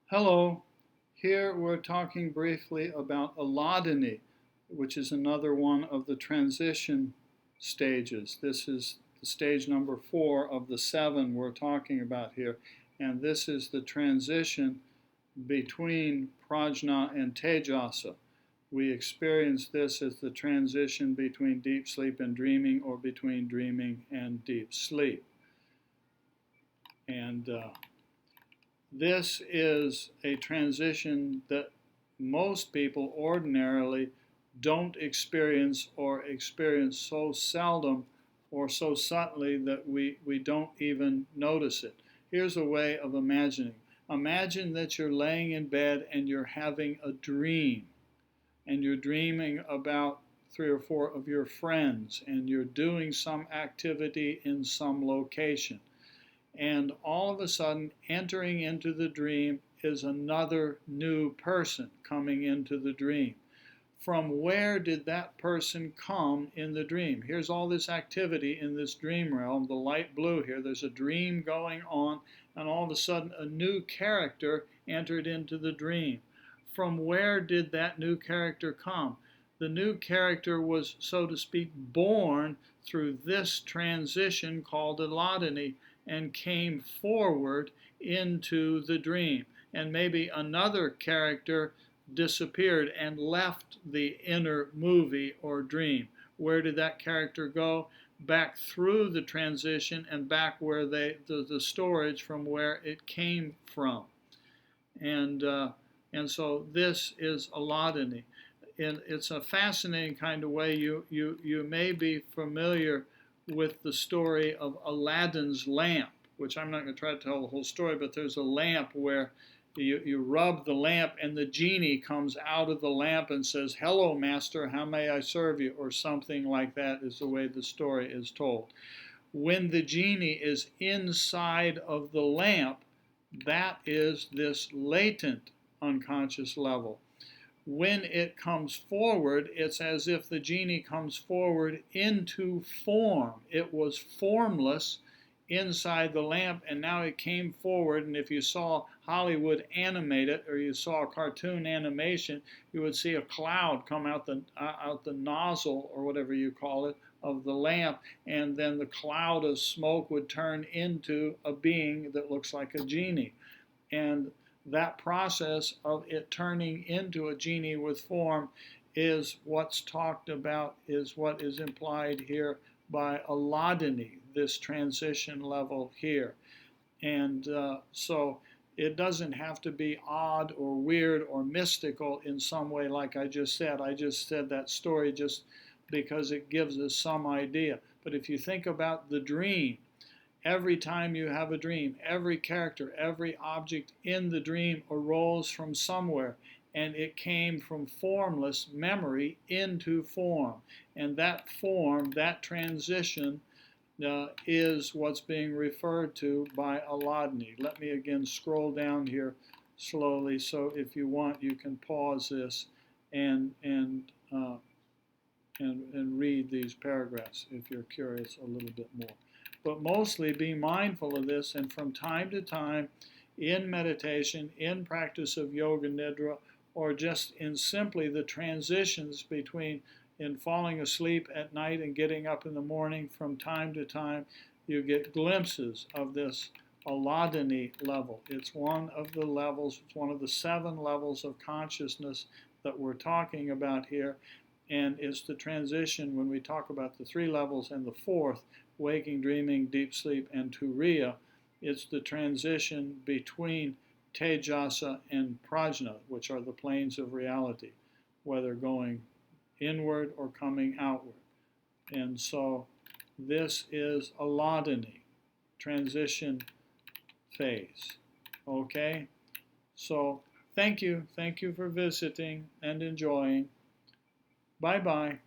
Hello, here we're talking briefly about Aladani, which is another one of the transition stages. This is the stage number 4 of the 7 we're talking about here, and this is the transition between prajna and tejasa. We experience this as the transition between deep sleep and dreaming, or between dreaming and deep sleep. And this is a transition that most people ordinarily don't experience, or experience so seldom or so subtly that we don't even notice it. Here's a way of imagining. Imagine that you're laying in bed and you're having a dream, and you're dreaming about 3 or 4 of your friends, and you're doing some activity in some location. And all of a sudden, entering into the dream is another new person coming into the dream. From where did that person come in the dream? Here's all this activity in this dream realm, the light blue here. There's a dream going on, and all of a sudden a new character entered into the dream. From where did that new character come? The new character was, so to speak, born through this transition called Aladani, and came forward into the dream. And maybe another character disappeared and left the inner movie or dream. Where did that character go? Back through the transition and back where the storage from where it came from. And so this is Aladani. And it's a fascinating kind of way. You may be familiar with the story of Aladdin's lamp, which I'm not going to try to tell the whole story, but there's a lamp where you rub the lamp and the genie comes out of the lamp and says, "Hello, master, how may I serve you?" or something like that is the way the story is told. When the genie is inside of the lamp, that is this latent unconscious level. When it comes forward, it's as if the genie comes forward into form. It was formless inside the lamp, and now it came forward. And if you saw Hollywood animate it, or you saw a cartoon animation, you would see a cloud come out the nozzle, or whatever you call it, of the lamp, and then the cloud of smoke would turn into a being that looks like a genie. And that process of it turning into a genie with form is what's talked about, is what is implied here by Aladani, this transition level here. And so it doesn't have to be odd or weird or mystical in some way, like I just said. I just said that story just because it gives us some idea. But if you think about the dream, every time you have a dream, every character, every object in the dream arose from somewhere, and it came from formless memory into form. And that form, that transition, is what's being referred to by Aladani. Let me again scroll down here slowly, so if you want, you can pause this and read these paragraphs if you're curious a little bit more. But mostly be mindful of this, and from time to time, in meditation, in practice of yoga nidra, or just in simply the transitions between in falling asleep at night and getting up in the morning, from time to time, you get glimpses of this Aladani level. It's one of the levels, it's one of the 7 levels of consciousness that we're talking about here. And it's the transition when we talk about the 3 levels and the 4th, waking, dreaming, deep sleep, and turiya. It's the transition between tejasa and prajna, which are the planes of reality, whether going inward or coming outward. And so this is Aladani, transition phase. Okay? So thank you for visiting and enjoying. Bye-bye.